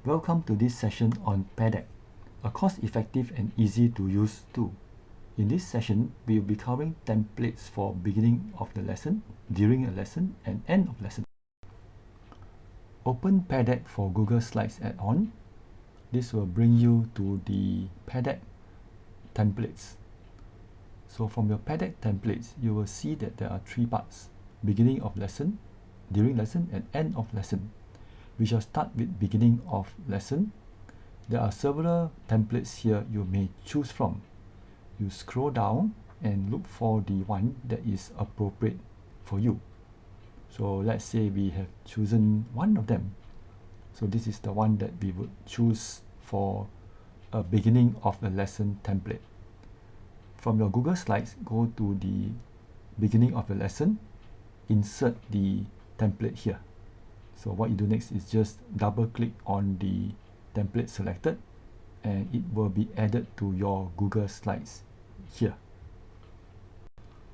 Welcome to this session on Peardeck, a cost-effective and easy-to-use tool. In this session, we will be covering templates for beginning of the lesson, during a lesson, and end of lesson. Open Peardeck for Google Slides add-on. This will bring you to the Peardeck templates. So from your Peardeck templates, you will see that there are three parts: beginning of lesson, during lesson, and end of lesson. We shall start with beginning of lesson. There are several templates here you may choose from. You scroll down and look for the one that is appropriate for you. So let's say we have chosen one of them. So this is the one that we would choose for a beginning of the lesson template. From your Google Slides, go to the beginning of the lesson, insert the template here. So what you do next is just double click on the template selected and it will be added to your Google Slides here.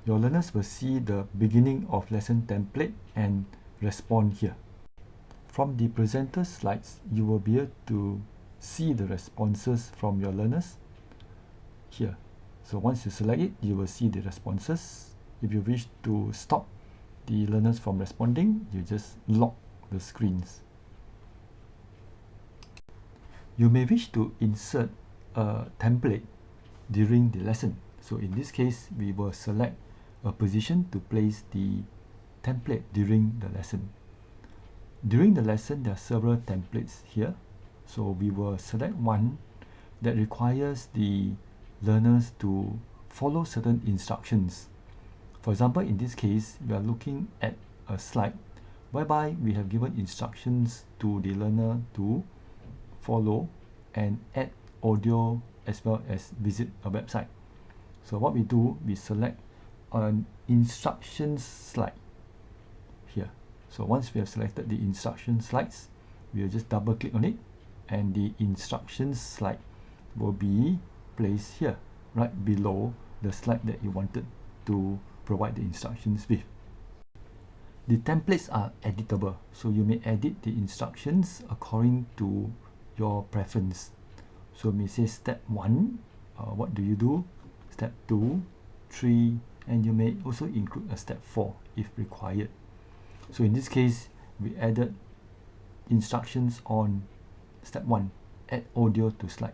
Your learners will see the beginning of lesson template and respond here. From the presenter slides, you will be able to see the responses from your learners here. So once you select it, you will see the responses. If you wish to stop the learners from responding, you just lock the screens. You may wish to insert a template during the lesson. So in this case, we will select a position to place the template during the lesson. During the lesson, there are several templates here. So we will select one that requires the learners to follow certain instructions. For example, in this case, we are looking at a slide whereby we have given instructions to the learner to follow and add audio as well as visit a website. So what we do, we select an instructions slide here. So once we have selected the instruction slides, we will just double click on it and the instructions slide will be placed here, right below the slide that you wanted to provide the instructions with. The templates are editable, so you may edit the instructions according to your preference. So we may say step 1, what do you do? Step 2, 3, and you may also include a step 4 if required. So in this case, we added instructions on step 1, add audio to slide.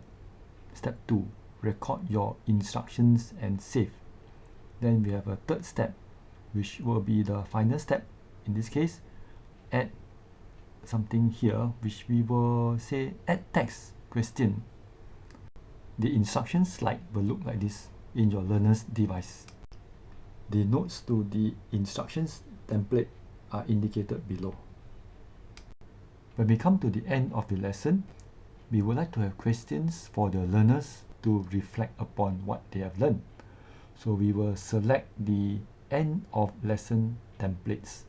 Step 2, record your instructions and save. Then we have a third step, which will be the final step. In this case, add something here, which we will say add text question. The instruction slide will look like this in your learner's device. The notes to the instructions template are indicated below. When we come to the end of the lesson, we would like to have questions for the learners to reflect upon what they have learned. So we will select the end of lesson templates.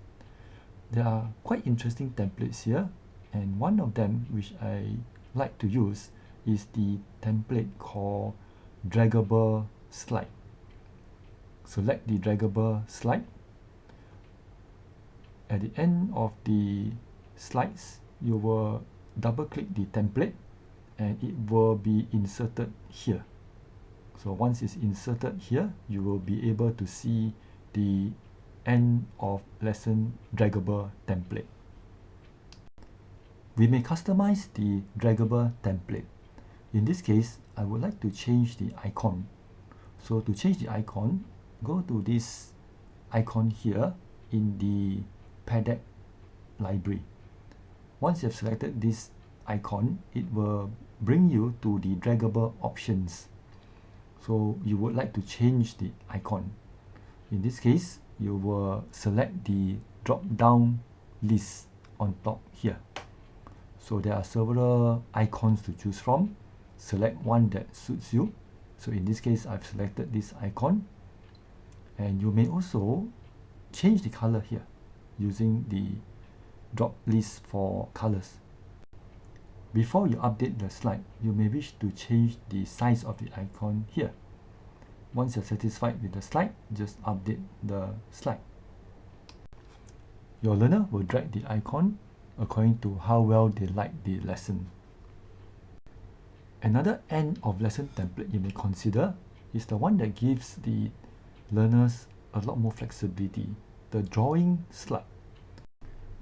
There are quite interesting templates here, and one of them which I like to use is the template called draggable slide. Select the draggable slide. At the end of the slides, you will double click the template and it will be inserted here. So once it's inserted here, you will be able to see the end of lesson draggable template. We may customize the draggable template. In this case, I would like to change the icon. So to change the icon, go to this icon here in the Peardeck library. Once you have selected this icon, it will bring you to the draggable options. So you would like to change the icon. In this case, you will select the drop-down list on top here. So there are several icons to choose from. Select one that suits you. So in this case, I've selected this icon. And you may also change the color here using the drop list for colors. Before you update the slide, you may wish to change the size of the icon here. Once you're satisfied with the slide, just update the slide. Your learner will drag the icon according to how well they like the lesson. Another end of lesson template you may consider is the one that gives the learners a lot more flexibility, the drawing slide.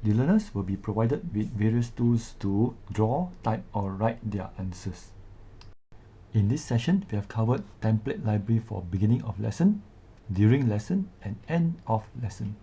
The learners will be provided with various tools to draw, type, or write their answers. In this session, we have covered template library for beginning of lesson, during lesson, and end of lesson.